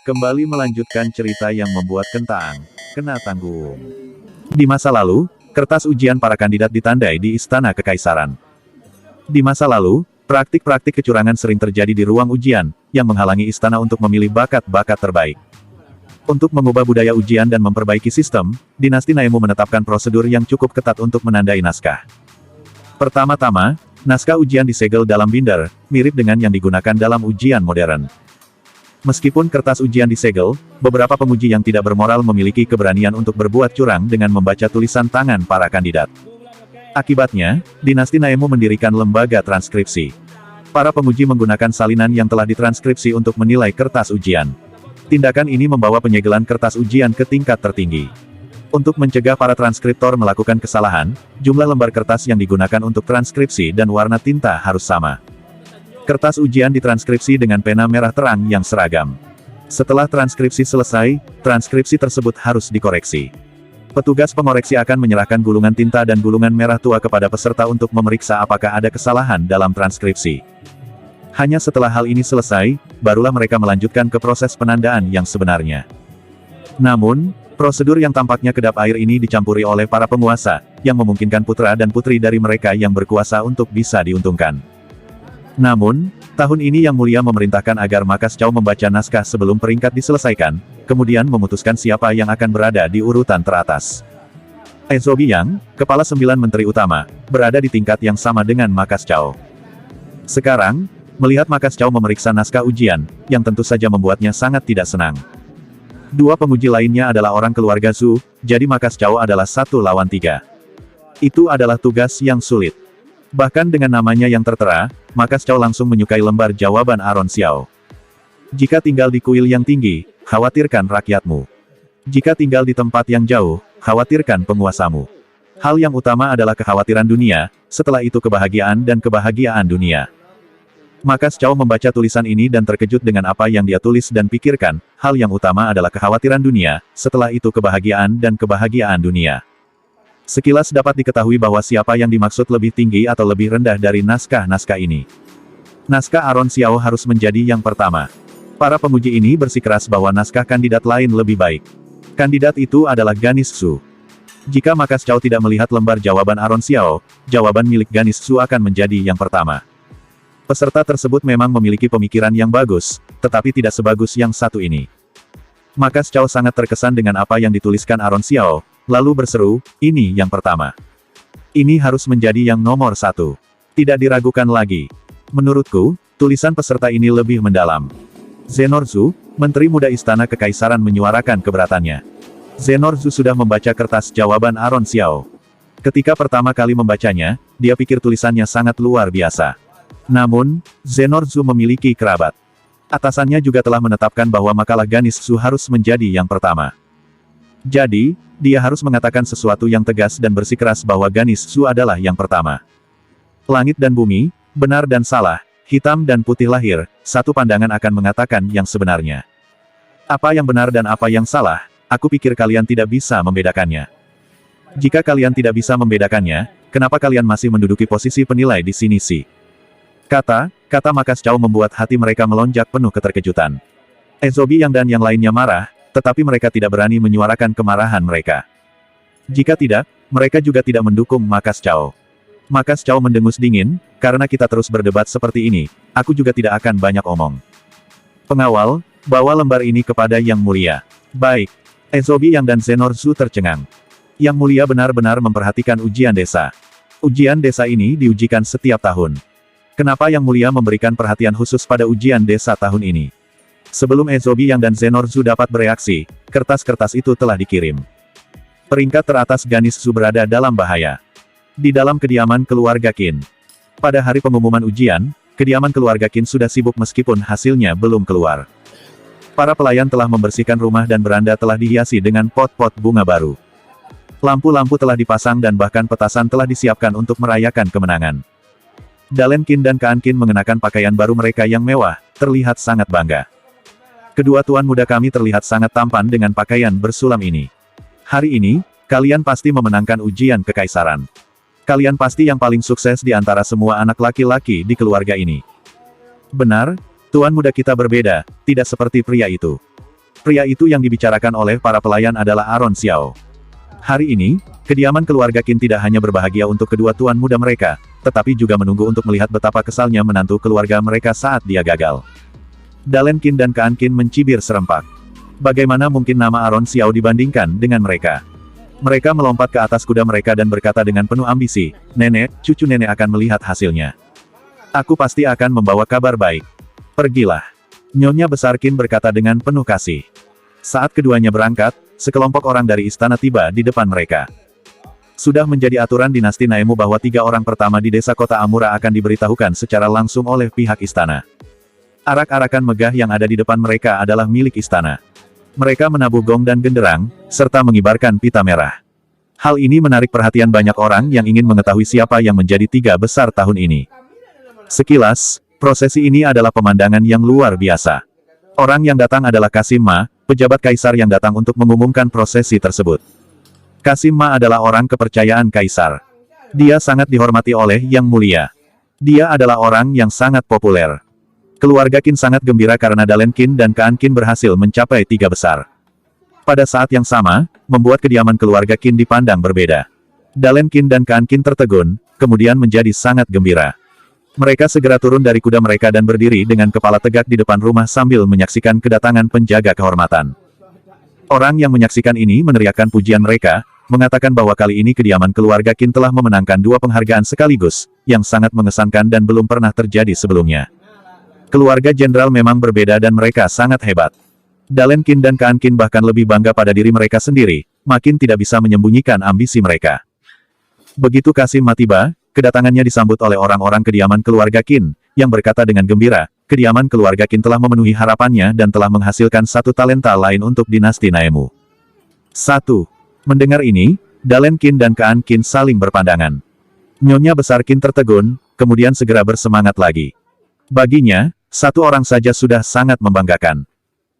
Kembali melanjutkan cerita yang membuat kentang kena tanggung. Di masa lalu, kertas ujian para kandidat ditandai di Istana Kekaisaran. Di masa lalu, praktik-praktik kecurangan sering terjadi di ruang ujian, yang menghalangi istana untuk memilih bakat-bakat terbaik. Untuk mengubah budaya ujian dan memperbaiki sistem, dinasti Naemu menetapkan prosedur yang cukup ketat untuk menandai naskah. Pertama-tama, naskah ujian disegel dalam binder, mirip dengan yang digunakan dalam ujian modern. Meskipun kertas ujian disegel, beberapa penguji yang tidak bermoral memiliki keberanian untuk berbuat curang dengan membaca tulisan tangan para kandidat. Akibatnya, dinasti Naemu mendirikan lembaga transkripsi. Para penguji menggunakan salinan yang telah ditranskripsi untuk menilai kertas ujian. Tindakan ini membawa penyegelan kertas ujian ke tingkat tertinggi. Untuk mencegah para transkriptor melakukan kesalahan, jumlah lembar kertas yang digunakan untuk transkripsi dan warna tinta harus sama. Kertas ujian ditranskripsi dengan pena merah terang yang seragam. Setelah transkripsi selesai, transkripsi tersebut harus dikoreksi. Petugas pengoreksi akan menyerahkan gulungan tinta dan gulungan merah tua kepada peserta untuk memeriksa apakah ada kesalahan dalam transkripsi. Hanya setelah hal ini selesai, barulah mereka melanjutkan ke proses penandaan yang sebenarnya. Namun, prosedur yang tampaknya kedap air ini dicampuri oleh para penguasa, yang memungkinkan putra dan putri dari mereka yang berkuasa untuk bisa diuntungkan. Namun, tahun ini Yang Mulia memerintahkan agar Makas Chow membaca naskah sebelum peringkat diselesaikan, kemudian memutuskan siapa yang akan berada di urutan teratas. Ezobi Yang, kepala 9 menteri utama, berada di tingkat yang sama dengan Makas Chow. Sekarang, melihat Makas Chow memeriksa naskah ujian, yang tentu saja membuatnya sangat tidak senang. Dua penguji lainnya adalah orang keluarga Zhu, jadi Makas Chow adalah 1 lawan 3. Itu adalah tugas yang sulit. Bahkan dengan namanya yang tertera, Makas Chow langsung menyukai lembar jawaban Aaron Xiao. Jika tinggal di kuil yang tinggi, khawatirkan rakyatmu. Jika tinggal di tempat yang jauh, khawatirkan penguasamu. Hal yang utama adalah kekhawatiran dunia, setelah itu kebahagiaan dan kebahagiaan dunia. Makas Chow membaca tulisan ini dan terkejut dengan apa yang dia tulis dan pikirkan, hal yang utama adalah kekhawatiran dunia, setelah itu kebahagiaan dan kebahagiaan dunia. Sekilas dapat diketahui bahwa siapa yang dimaksud lebih tinggi atau lebih rendah dari naskah-naskah ini. Naskah Aaron Xiao harus menjadi yang pertama. Para penguji ini bersikeras bahwa naskah kandidat lain lebih baik. Kandidat itu adalah Ganis Zhu. Jika Makas Chow tidak melihat lembar jawaban Aaron Xiao, jawaban milik Ganis Zhu akan menjadi yang pertama. Peserta tersebut memang memiliki pemikiran yang bagus, tetapi tidak sebagus yang satu ini. Makas Chow sangat terkesan dengan apa yang dituliskan Aaron Xiao, lalu berseru, ini yang pertama. Ini harus menjadi yang nomor 1. Tidak diragukan lagi. Menurutku, tulisan peserta ini lebih mendalam. Zenor Zhu, Menteri Muda Istana Kekaisaran menyuarakan keberatannya. Zenor Zhu sudah membaca kertas jawaban Aaron Xiao. Ketika pertama kali membacanya, dia pikir tulisannya sangat luar biasa. Namun, Zenor Zhu memiliki kerabat. Atasannya juga telah menetapkan bahwa makalah Ganis Zhu harus menjadi yang pertama. Jadi, dia harus mengatakan sesuatu yang tegas dan bersikeras bahwa Ganis Zhu adalah yang pertama. Langit dan bumi, benar dan salah, hitam dan putih lahir, satu pandangan akan mengatakan yang sebenarnya. Apa yang benar dan apa yang salah, aku pikir kalian tidak bisa membedakannya. Jika kalian tidak bisa membedakannya, kenapa kalian masih menduduki posisi penilai di sini sih? Kata Makas Chow membuat hati mereka melonjak penuh keterkejutan. Ezobi Yang dan yang lainnya marah, tetapi mereka tidak berani menyuarakan kemarahan mereka. Jika tidak, mereka juga tidak mendukung Makas Chow. Makas Chow mendengus dingin, karena kita terus berdebat seperti ini, aku juga tidak akan banyak omong. Pengawal, bawa lembar ini kepada Yang Mulia. Baik. Ezobi Yang dan Zenor Zhu tercengang. Yang Mulia benar-benar memperhatikan ujian desa. Ujian desa ini diujikan setiap tahun. Kenapa Yang Mulia memberikan perhatian khusus pada ujian desa tahun ini? Sebelum Ezobi Yang dan Zenor Zhu dapat bereaksi, kertas-kertas itu telah dikirim. Peringkat teratas Ganis Zhu berada dalam bahaya. Di dalam kediaman keluarga Qin. Pada hari pengumuman ujian, kediaman keluarga Qin sudah sibuk meskipun hasilnya belum keluar. Para pelayan telah membersihkan rumah dan beranda telah dihiasi dengan pot-pot bunga baru. Lampu-lampu telah dipasang dan bahkan petasan telah disiapkan untuk merayakan kemenangan. Dalen Qin dan Kaan Qin mengenakan pakaian baru mereka yang mewah, terlihat sangat bangga. Kedua tuan muda kami terlihat sangat tampan dengan pakaian bersulam ini. Hari ini, kalian pasti memenangkan ujian kekaisaran. Kalian pasti yang paling sukses di antara semua anak laki-laki di keluarga ini. Benar, tuan muda kita berbeda, tidak seperti pria itu. Pria itu yang dibicarakan oleh para pelayan adalah Aaron Xiao. Hari ini, kediaman keluarga Qin tidak hanya berbahagia untuk kedua tuan muda mereka, tetapi juga menunggu untuk melihat betapa kesalnya menantu keluarga mereka saat dia gagal. Dalen Qin dan Kaan Qin mencibir serempak. Bagaimana mungkin nama Aaron Xiao dibandingkan dengan mereka? Mereka melompat ke atas kuda mereka dan berkata dengan penuh ambisi, "Nenek, cucu nenek akan melihat hasilnya. Aku pasti akan membawa kabar baik. Pergilah." Nyonya Besar Qin berkata dengan penuh kasih. Saat keduanya berangkat, sekelompok orang dari istana tiba di depan mereka. Sudah menjadi aturan dinasti Naemu bahwa 3 orang pertama di desa kota Amura akan diberitahukan secara langsung oleh pihak istana. Arak-arakan megah yang ada di depan mereka adalah milik istana. Mereka menabuh gong dan genderang, serta mengibarkan pita merah. Hal ini menarik perhatian banyak orang yang ingin mengetahui siapa yang menjadi 3 besar tahun ini. Sekilas, prosesi ini adalah pemandangan yang luar biasa. Orang yang datang adalah Qasim Ma, pejabat kaisar yang datang untuk mengumumkan prosesi tersebut. Qasim Ma adalah orang kepercayaan kaisar. Dia sangat dihormati oleh Yang Mulia. Dia adalah orang yang sangat populer. Keluarga Qin sangat gembira karena Dalen Qin dan Kaan Qin berhasil mencapai 3 besar. Pada saat yang sama, membuat kediaman keluarga Qin dipandang berbeda. Dalen Qin dan Kaan Qin tertegun, kemudian menjadi sangat gembira. Mereka segera turun dari kuda mereka dan berdiri dengan kepala tegak di depan rumah sambil menyaksikan kedatangan penjaga kehormatan. Orang yang menyaksikan ini meneriakkan pujian mereka, mengatakan bahwa kali ini kediaman keluarga Qin telah memenangkan 2 penghargaan sekaligus, yang sangat mengesankan dan belum pernah terjadi sebelumnya. Keluarga jenderal memang berbeda dan mereka sangat hebat. Dalen Qin dan Kaan Qin bahkan lebih bangga pada diri mereka sendiri, makin tidak bisa menyembunyikan ambisi mereka. Begitu Qasim Ma tiba, kedatangannya disambut oleh orang-orang kediaman keluarga Qin, yang berkata dengan gembira, kediaman keluarga Qin telah memenuhi harapannya dan telah menghasilkan 1 talenta lain untuk dinasti Naemu. 1. Mendengar ini, Dalen Qin dan Kaan Qin saling berpandangan. Nyonya Besar Qin tertegun, kemudian segera bersemangat lagi. Baginya, 1 orang saja sudah sangat membanggakan.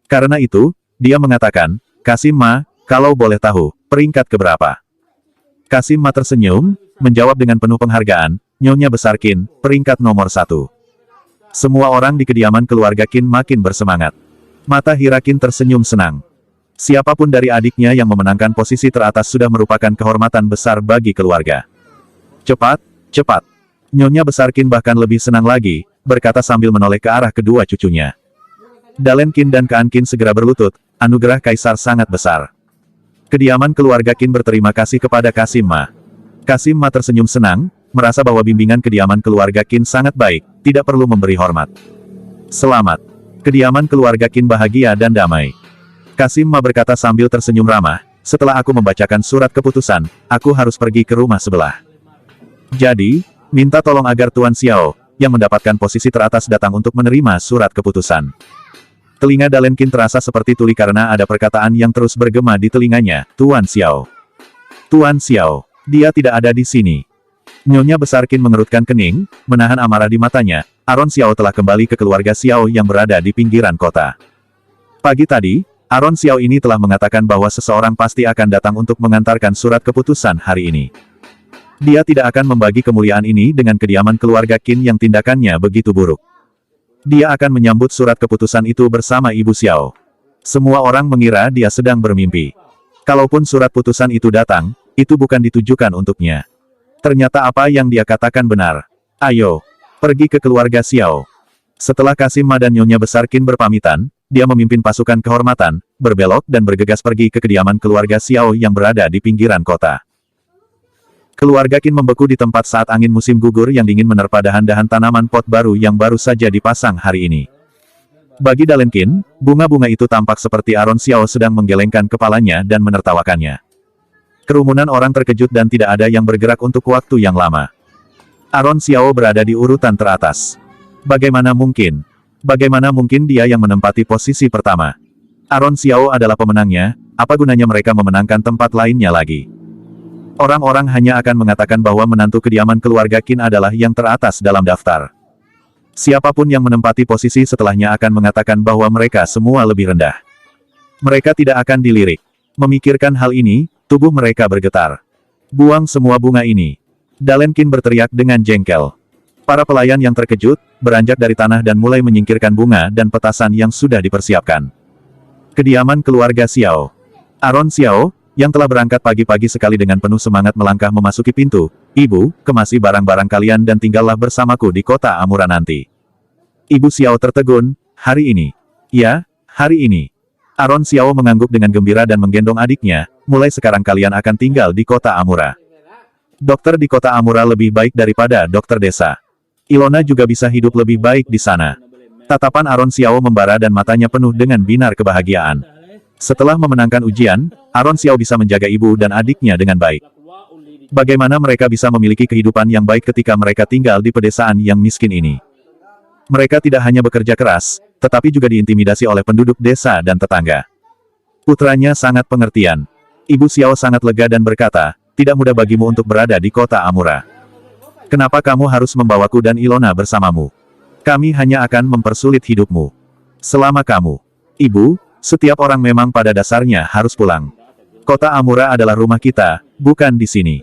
Karena itu, dia mengatakan, Qasim Ma, kalau boleh tahu, peringkat keberapa? Qasim Ma tersenyum, menjawab dengan penuh penghargaan, Nyonya Besar Qin, peringkat nomor 1. Semua orang di kediaman keluarga Qin makin bersemangat. Mata Hira Qin tersenyum senang. Siapapun dari adiknya yang memenangkan posisi teratas sudah merupakan kehormatan besar bagi keluarga. Cepat, cepat. Nyonya Besar Qin bahkan lebih senang lagi, berkata sambil menoleh ke arah kedua cucunya. Dalen Qin dan Kaan Qin segera berlutut, anugerah kaisar sangat besar. Kediaman keluarga Qin berterima kasih kepada Qasim Ma. Qasim Ma tersenyum senang, merasa bahwa bimbingan kediaman keluarga Qin sangat baik, tidak perlu memberi hormat. Selamat. Kediaman keluarga Qin bahagia dan damai. Qasim Ma berkata sambil tersenyum ramah, setelah aku membacakan surat keputusan, aku harus pergi ke rumah sebelah. Jadi, minta tolong agar Tuan Xiao, yang mendapatkan posisi teratas datang untuk menerima surat keputusan. Telinga Dalen Qin terasa seperti tuli karena ada perkataan yang terus bergema di telinganya, Tuan Xiao. Tuan Xiao, dia tidak ada di sini. Nyonya Besar Qin mengerutkan kening, menahan amarah di matanya, Aaron Xiao telah kembali ke keluarga Xiao yang berada di pinggiran kota. Pagi tadi, Aaron Xiao ini telah mengatakan bahwa seseorang pasti akan datang untuk mengantarkan surat keputusan hari ini. Dia tidak akan membagi kemuliaan ini dengan kediaman keluarga Qin yang tindakannya begitu buruk. Dia akan menyambut surat keputusan itu bersama Ibu Xiao. Semua orang mengira dia sedang bermimpi. Kalaupun surat putusan itu datang, itu bukan ditujukan untuknya. Ternyata apa yang dia katakan benar. Ayo, pergi ke keluarga Xiao. Setelah Qasim Ma dan Nyonya Besar Qin berpamitan, dia memimpin pasukan kehormatan, berbelok dan bergegas pergi ke kediaman keluarga Xiao yang berada di pinggiran kota. Keluarga Qin membeku di tempat saat angin musim gugur yang dingin menerpa dahan-dahan tanaman pot baru yang baru saja dipasang hari ini. Bagi Dalen Qin, bunga-bunga itu tampak seperti Aaron Xiao sedang menggelengkan kepalanya dan menertawakannya. Kerumunan orang terkejut dan tidak ada yang bergerak untuk waktu yang lama. Aaron Xiao berada di urutan teratas. Bagaimana mungkin? Bagaimana mungkin dia yang menempati posisi pertama? Aaron Xiao adalah pemenangnya, apa gunanya mereka memenangkan tempat lainnya lagi? Orang-orang hanya akan mengatakan bahwa menantu kediaman keluarga Qin adalah yang teratas dalam daftar. Siapapun yang menempati posisi setelahnya akan mengatakan bahwa mereka semua lebih rendah. Mereka tidak akan dilirik. Memikirkan hal ini, tubuh mereka bergetar. Buang semua bunga ini. Dalen Qin berteriak dengan jengkel. Para pelayan yang terkejut, beranjak dari tanah dan mulai menyingkirkan bunga dan petasan yang sudah dipersiapkan. Kediaman keluarga Xiao. Aron Xiao, yang telah berangkat pagi-pagi sekali dengan penuh semangat melangkah memasuki pintu. Ibu, kemasi barang-barang kalian dan tinggallah bersamaku di kota Amura nanti. Ibu Xiao tertegun, hari ini. Ya, hari ini. Aron Xiao mengangguk dengan gembira dan menggendong adiknya, mulai sekarang kalian akan tinggal di kota Amura. Dokter di kota Amura lebih baik daripada dokter desa. Ilona juga bisa hidup lebih baik di sana. Tatapan Aron Xiao membara dan matanya penuh dengan binar kebahagiaan. Setelah memenangkan ujian, Aron Xiao bisa menjaga ibu dan adiknya dengan baik. Bagaimana mereka bisa memiliki kehidupan yang baik ketika mereka tinggal di pedesaan yang miskin ini? Mereka tidak hanya bekerja keras, tetapi juga diintimidasi oleh penduduk desa dan tetangga. Putranya sangat pengertian. Ibu Xiao sangat lega dan berkata, tidak mudah bagimu untuk berada di kota Amura. Kenapa kamu harus membawaku dan Ilona bersamamu? Kami hanya akan mempersulit hidupmu. Selama kamu, ibu, setiap orang memang pada dasarnya harus pulang. Kota Amura adalah rumah kita, bukan di sini.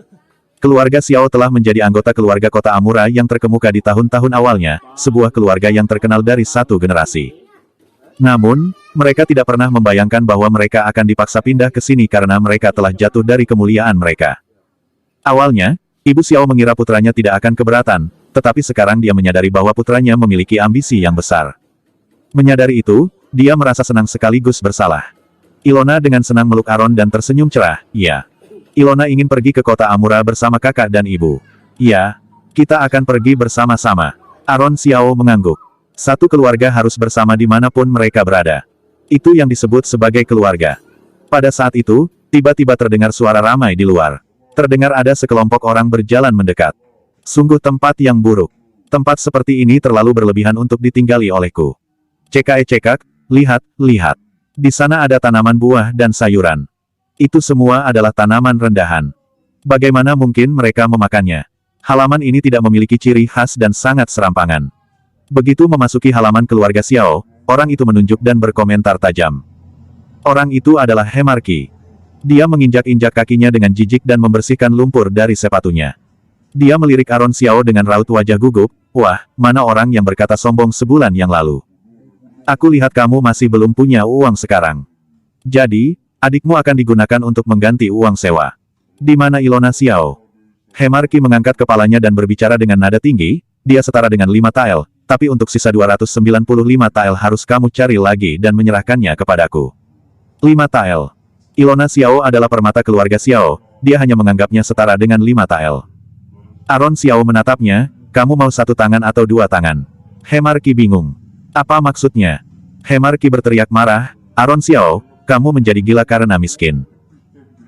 Keluarga Xiao telah menjadi anggota keluarga kota Amura yang terkemuka di tahun-tahun awalnya, sebuah keluarga yang terkenal dari satu generasi. Namun, mereka tidak pernah membayangkan bahwa mereka akan dipaksa pindah ke sini karena mereka telah jatuh dari kemuliaan mereka. Awalnya, Ibu Xiao mengira putranya tidak akan keberatan, tetapi sekarang dia menyadari bahwa putranya memiliki ambisi yang besar. Menyadari itu, dia merasa senang sekaligus bersalah. Ilona dengan senang meluk Aron dan tersenyum cerah, ya. Ilona ingin pergi ke kota Amura bersama kakak dan ibu. Ya, kita akan pergi bersama-sama. Aron Xiao mengangguk. Satu keluarga harus bersama dimanapun mereka berada. Itu yang disebut sebagai keluarga. Pada saat itu, tiba-tiba terdengar suara ramai di luar. Terdengar ada sekelompok orang berjalan mendekat. Sungguh tempat yang buruk. Tempat seperti ini terlalu berlebihan untuk ditinggali olehku. Cekak, lihat. Di sana ada tanaman buah dan sayuran. Itu semua adalah tanaman rendahan. Bagaimana mungkin mereka memakannya? Halaman ini tidak memiliki ciri khas dan sangat serampangan. Begitu memasuki halaman keluarga Xiao, orang itu menunjuk dan berkomentar tajam. Orang itu adalah Hemarki. Dia menginjak-injak kakinya dengan jijik dan membersihkan lumpur dari sepatunya. Dia melirik Aron Xiao dengan raut wajah gugup, wah, mana orang yang berkata sombong sebulan yang lalu. Aku lihat kamu masih belum punya uang sekarang. Jadi, adikmu akan digunakan untuk mengganti uang sewa. Di mana Ilona Xiao? Hemarki mengangkat kepalanya dan berbicara dengan nada tinggi, dia setara dengan 5 tael, tapi untuk sisa 295 tael harus kamu cari lagi dan menyerahkannya kepadaku. 5 tael. Ilona Xiao adalah permata keluarga Xiao, dia hanya menganggapnya setara dengan 5 tael. Aron Xiao menatapnya, kamu mau 1 tangan atau 2 tangan? Hemarki bingung. Apa maksudnya? Hemarki berteriak marah, Aron Xiao, kamu menjadi gila karena miskin.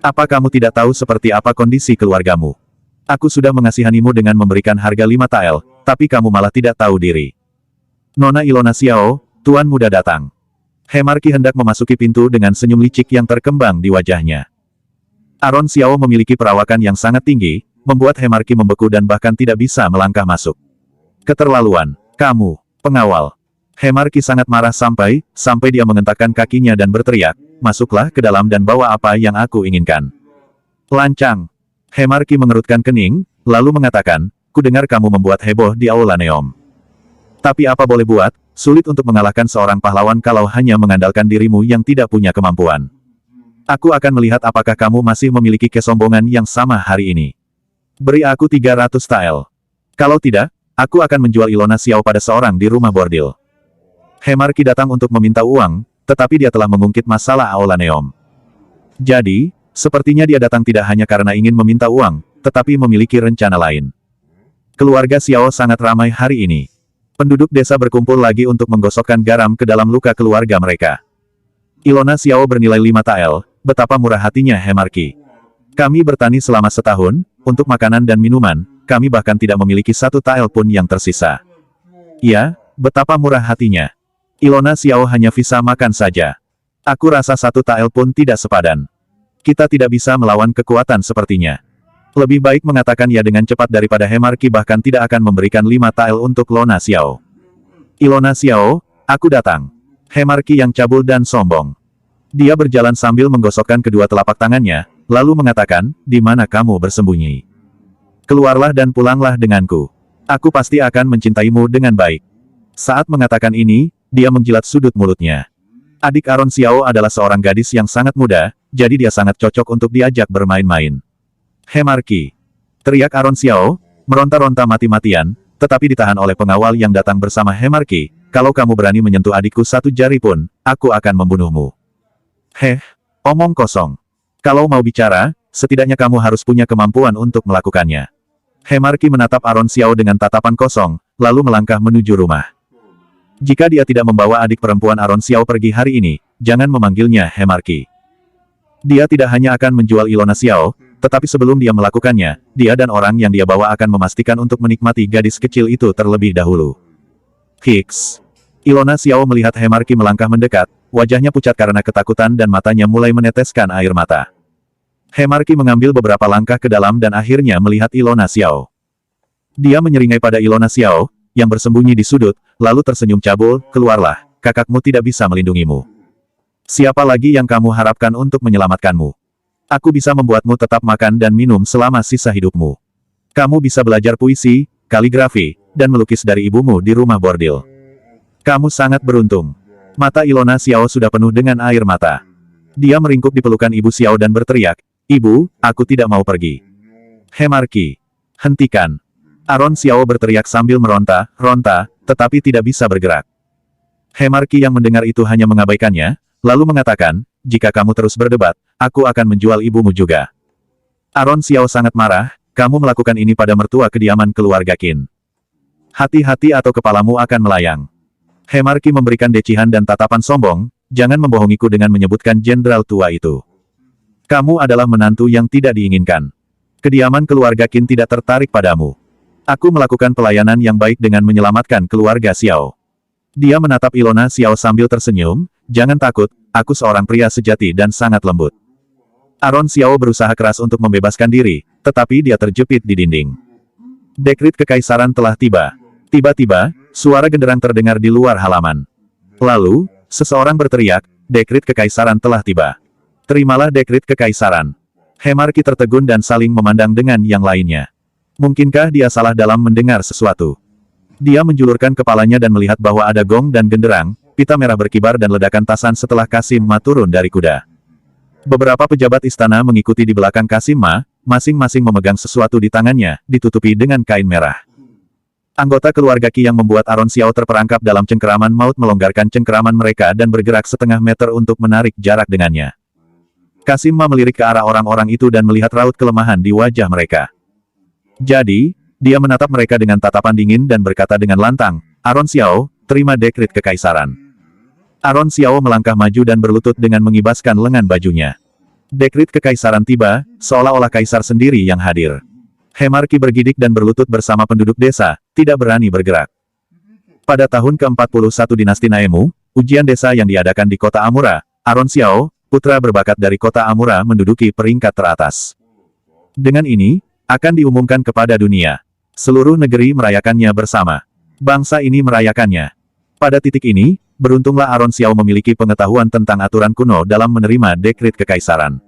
Apa kamu tidak tahu seperti apa kondisi keluargamu? Aku sudah mengasihanimu dengan memberikan harga 5 tael, tapi kamu malah tidak tahu diri. Nona Ilona Xiao, tuan muda datang. Hemarki hendak memasuki pintu dengan senyum licik yang terkembang di wajahnya. Aron Xiao memiliki perawakan yang sangat tinggi, membuat Hemarki membeku dan bahkan tidak bisa melangkah masuk. Keterlaluan, kamu, pengawal. Hemarki sangat marah sampai dia mengentakkan kakinya dan berteriak, masuklah ke dalam dan bawa apa yang aku inginkan. Lancang. Hemarki mengerutkan kening, lalu mengatakan, ku dengar kamu membuat heboh di Aula Neom. Tapi apa boleh buat, sulit untuk mengalahkan seorang pahlawan kalau hanya mengandalkan dirimu yang tidak punya kemampuan. Aku akan melihat apakah kamu masih memiliki kesombongan yang sama hari ini. Beri aku 300 tael. Kalau tidak, aku akan menjual Ilona Xiao pada seorang di rumah bordil. Hemarki datang untuk meminta uang, tetapi dia telah mengungkit masalah Aula Neom. Jadi, sepertinya dia datang tidak hanya karena ingin meminta uang, tetapi memiliki rencana lain. Keluarga Xiao sangat ramai hari ini. Penduduk desa berkumpul lagi untuk menggosokkan garam ke dalam luka keluarga mereka. Ilona Xiao bernilai 5 tael, betapa murah hatinya Hemarki. Kami bertani selama setahun, untuk makanan dan minuman, kami bahkan tidak memiliki 1 tael pun yang tersisa. Ya, betapa murah hatinya. Ilona Xiao hanya bisa makan saja. Aku rasa 1 tael pun tidak sepadan. Kita tidak bisa melawan kekuatan sepertinya. Lebih baik mengatakan ya dengan cepat daripada Hemarki bahkan tidak akan memberikan 5 tael untuk Ilona Xiao. Ilona Xiao, aku datang. Hemarki yang cabul dan sombong. Dia berjalan sambil menggosokkan kedua telapak tangannya, lalu mengatakan, di mana kamu bersembunyi? Keluarlah dan pulanglah denganku. Aku pasti akan mencintaimu dengan baik. Saat mengatakan ini, dia menjilat sudut mulutnya. Adik Aron Xiao adalah seorang gadis yang sangat muda, jadi dia sangat cocok untuk diajak bermain-main. Hemarki. Teriak Aron Xiao, meronta-ronta mati-matian, tetapi ditahan oleh pengawal yang datang bersama Hemarki. Kalau kamu berani menyentuh adikku satu jari pun, aku akan membunuhmu. Omong kosong. Kalau mau bicara, setidaknya kamu harus punya kemampuan untuk melakukannya. Hemarki menatap Aron Xiao dengan tatapan kosong, lalu melangkah menuju rumah. Jika dia tidak membawa adik perempuan Aron Xiao pergi hari ini, jangan memanggilnya Hemarki. Dia tidak hanya akan menjual Ilona Xiao, tetapi sebelum dia melakukannya, dia dan orang yang dia bawa akan memastikan untuk menikmati gadis kecil itu terlebih dahulu. Hiks. Ilona Xiao melihat Hemarki melangkah mendekat, wajahnya pucat karena ketakutan dan matanya mulai meneteskan air mata. Hemarki mengambil beberapa langkah ke dalam dan akhirnya melihat Ilona Xiao. Dia menyeringai pada Ilona Xiao, yang bersembunyi di sudut, lalu tersenyum cabul, keluarlah, kakakmu tidak bisa melindungimu. Siapa lagi yang kamu harapkan untuk menyelamatkanmu? Aku bisa membuatmu tetap makan dan minum selama sisa hidupmu. Kamu bisa belajar puisi, kaligrafi, dan melukis dari ibumu di rumah bordil. Kamu sangat beruntung. Mata Ilona Xiao sudah penuh dengan air mata. Dia meringkuk di pelukan ibu Xiao dan berteriak, "Ibu, aku tidak mau pergi." Hemarki. Hentikan. Aron Xiao berteriak sambil meronta, tetapi tidak bisa bergerak. Hemarki yang mendengar itu hanya mengabaikannya, lalu mengatakan, "Jika kamu terus berdebat, aku akan menjual ibumu juga." Aron Xiao sangat marah, "Kamu melakukan ini pada mertua kediaman keluarga Qin. Hati-hati atau kepalamu akan melayang." Hemarki memberikan decihan dan tatapan sombong, "Jangan membohongiku dengan menyebutkan jenderal tua itu. Kamu adalah menantu yang tidak diinginkan. Kediaman keluarga Qin tidak tertarik padamu. Aku melakukan pelayanan yang baik dengan menyelamatkan keluarga Xiao." Dia menatap Ilona Xiao sambil tersenyum, "Jangan takut, aku seorang pria sejati dan sangat lembut." Aron Xiao berusaha keras untuk membebaskan diri, tetapi dia terjepit di dinding. Dekrit kekaisaran telah tiba. Tiba-tiba, suara genderang terdengar di luar halaman. Lalu, seseorang berteriak, "Dekrit kekaisaran telah tiba. Terimalah dekrit kekaisaran." Hemarki tertegun dan saling memandang dengan yang lainnya. Mungkinkah dia salah dalam mendengar sesuatu? Dia menjulurkan kepalanya dan melihat bahwa ada gong dan genderang, pita merah berkibar dan ledakan tasan setelah Kasim Ma turun dari kuda. Beberapa pejabat istana mengikuti di belakang Kasim Ma, masing-masing memegang sesuatu di tangannya, ditutupi dengan kain merah. Anggota keluarga Qi yang membuat Aron Xiao terperangkap dalam cengkeraman maut melonggarkan cengkeraman mereka dan bergerak setengah meter untuk menarik jarak dengannya. Kasim Ma melirik ke arah orang-orang itu dan melihat raut kelemahan di wajah mereka. Jadi, dia menatap mereka dengan tatapan dingin dan berkata dengan lantang, "Aron Xiao, terima dekrit kekaisaran." Aron Xiao melangkah maju dan berlutut dengan mengibaskan lengan bajunya. Dekrit kekaisaran tiba, seolah-olah kaisar sendiri yang hadir. Hemarki bergidik dan berlutut bersama penduduk desa, tidak berani bergerak. Pada tahun ke-41 dinasti Naemu, ujian desa yang diadakan di kota Amura, Aron Xiao, putra berbakat dari kota Amura menduduki peringkat teratas. Dengan ini, akan diumumkan kepada dunia. Seluruh negeri merayakannya bersama. Bangsa ini merayakannya. Pada titik ini, beruntunglah Aron Xiao memiliki pengetahuan tentang aturan kuno dalam menerima dekrit kekaisaran.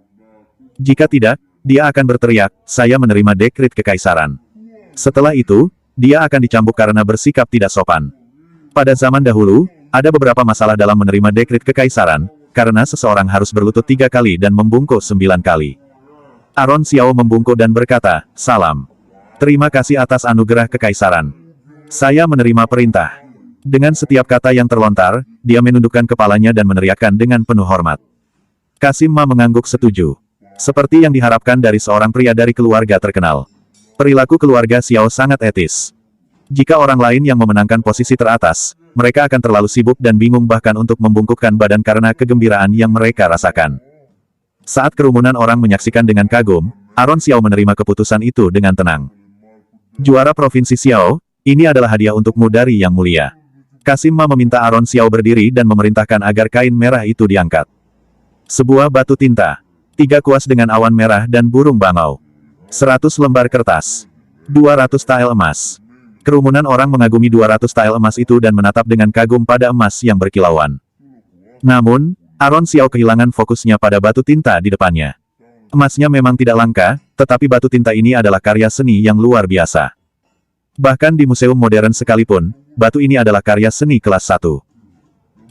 Jika tidak, dia akan berteriak, "Saya menerima dekrit kekaisaran." Setelah itu, dia akan dicambuk karena bersikap tidak sopan. Pada zaman dahulu, ada beberapa masalah dalam menerima dekrit kekaisaran, karena seseorang harus berlutut 3 kali dan membungkuk 9 kali. Aron Xiao membungkuk dan berkata, "Salam. Terima kasih atas anugerah kekaisaran. Saya menerima perintah." Dengan setiap kata yang terlontar, dia menundukkan kepalanya dan meneriakkan dengan penuh hormat. Kasim Ma mengangguk setuju. Seperti yang diharapkan dari seorang pria dari keluarga terkenal. Perilaku keluarga Xiao sangat etis. Jika orang lain yang memenangkan posisi teratas, mereka akan terlalu sibuk dan bingung bahkan untuk membungkukkan badan karena kegembiraan yang mereka rasakan. Saat kerumunan orang menyaksikan dengan kagum, Aron Xiao menerima keputusan itu dengan tenang. "Juara Provinsi Xiao, ini adalah hadiah untukmu dari Yang Mulia." Kasim Ma meminta Aron Xiao berdiri dan memerintahkan agar kain merah itu diangkat. Sebuah batu tinta. 3 kuas dengan awan merah dan burung bangau. 100 lembar kertas. 200 tael emas. Kerumunan orang mengagumi 200 tael emas itu dan menatap dengan kagum pada emas yang berkilauan. Namun, Aron Xiao kehilangan fokusnya pada batu tinta di depannya. Emasnya memang tidak langka, tetapi batu tinta ini adalah karya seni yang luar biasa. Bahkan di museum modern sekalipun, batu ini adalah karya seni kelas 1.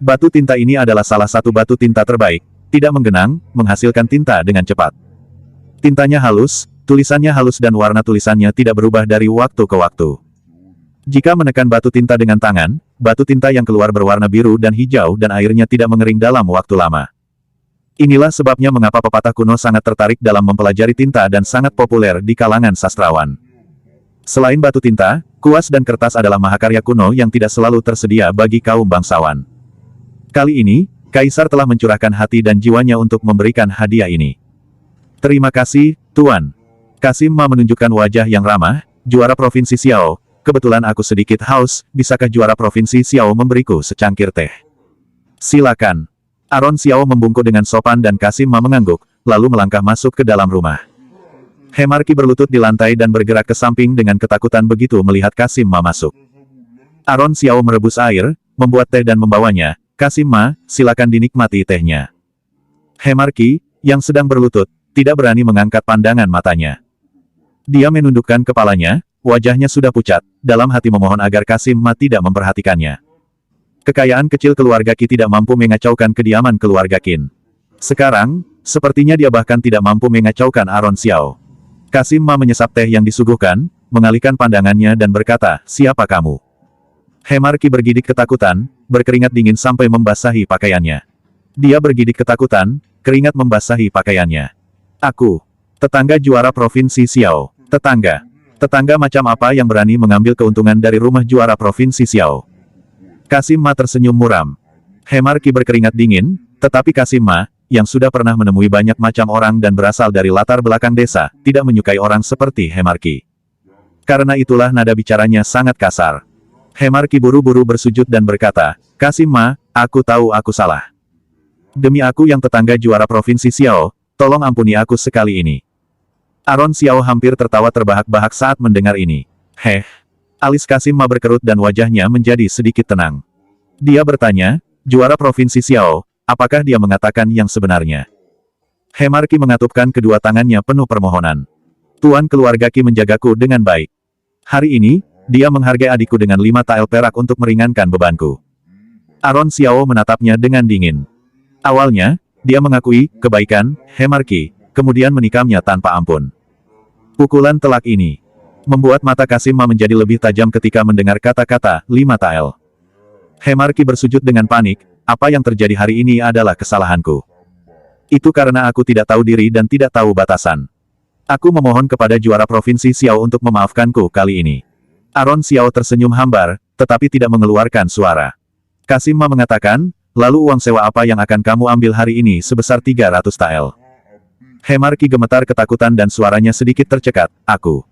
Batu tinta ini adalah salah satu batu tinta terbaik, tidak menggenang, menghasilkan tinta dengan cepat. Tintanya halus, tulisannya halus dan warna tulisannya tidak berubah dari waktu ke waktu. Jika menekan batu tinta dengan tangan, batu tinta yang keluar berwarna biru dan hijau dan airnya tidak mengering dalam waktu lama. Inilah sebabnya mengapa pepatah kuno sangat tertarik dalam mempelajari tinta dan sangat populer di kalangan sastrawan. Selain batu tinta, kuas dan kertas adalah mahakarya kuno yang tidak selalu tersedia bagi kaum bangsawan. Kali ini, Kaisar telah mencurahkan hati dan jiwanya untuk memberikan hadiah ini. Terima kasih, Tuan. Kasim Ma menunjukkan wajah yang ramah. Juara Provinsi Xiao, kebetulan aku sedikit haus, bisakah juara Provinsi Xiao memberiku secangkir teh? Silakan. Aron Xiao membungkuk dengan sopan dan Kasim Ma mengangguk, lalu melangkah masuk ke dalam rumah. Hemarki berlutut di lantai dan bergerak ke samping dengan ketakutan begitu melihat Kasim Ma masuk. Aron Xiao merebus air, membuat teh dan membawanya. Kasim Ma, silakan dinikmati tehnya. Hemarki, yang sedang berlutut, tidak berani mengangkat pandangan matanya. Dia menundukkan kepalanya, wajahnya sudah pucat, dalam hati memohon agar Kasim Ma tidak memperhatikannya. Kekayaan kecil keluarga Qi tidak mampu mengacaukan kediaman keluarga Qin. Sekarang, sepertinya dia bahkan tidak mampu mengacaukan Aron Xiao. Kasim Ma menyesap teh yang disuguhkan, mengalihkan pandangannya dan berkata, siapa kamu? Hemarki bergidik ketakutan, berkeringat dingin sampai membasahi pakaiannya. Dia bergidik ketakutan, keringat membasahi pakaiannya. Aku, tetangga juara Provinsi Xiao. Tetangga. Tetangga macam apa yang berani mengambil keuntungan dari rumah juara Provinsi Xiao? Kasim Ma tersenyum muram. Hemarki berkeringat dingin, tetapi Kasim Ma, yang sudah pernah menemui banyak macam orang dan berasal dari latar belakang desa, tidak menyukai orang seperti Hemarki. Karena itulah nada bicaranya sangat kasar. Hemarki buru-buru bersujud dan berkata, Kasim Ma, aku tahu aku salah. Demi aku yang tetangga juara Provinsi Xiao, tolong ampuni aku sekali ini. Aron Xiao hampir tertawa terbahak-bahak saat mendengar ini. Alis Kasim Ma berkerut dan wajahnya menjadi sedikit tenang. Dia bertanya, juara Provinsi Xiao, apakah dia mengatakan yang sebenarnya? Hemarki mengatupkan kedua tangannya penuh permohonan. Tuan keluarga Qi menjagaku dengan baik. Hari ini, dia menghargai adikku dengan 5 tael perak untuk meringankan bebanku. Aron Xiao menatapnya dengan dingin. Awalnya, dia mengakui kebaikan Hemarki, kemudian menikamnya tanpa ampun. Pukulan telak ini membuat mata Kasim Ma menjadi lebih tajam ketika mendengar kata-kata 5 tael. Hemarki bersujud dengan panik, apa yang terjadi hari ini adalah kesalahanku. Itu karena aku tidak tahu diri dan tidak tahu batasan. Aku memohon kepada juara Provinsi Xiao untuk memaafkanku kali ini. Aron Xiao tersenyum hambar, tetapi tidak mengeluarkan suara. Kasim Ma mengatakan, lalu uang sewa apa yang akan kamu ambil hari ini sebesar 300 tael? Hemarki gemetar ketakutan dan suaranya sedikit tercekat, aku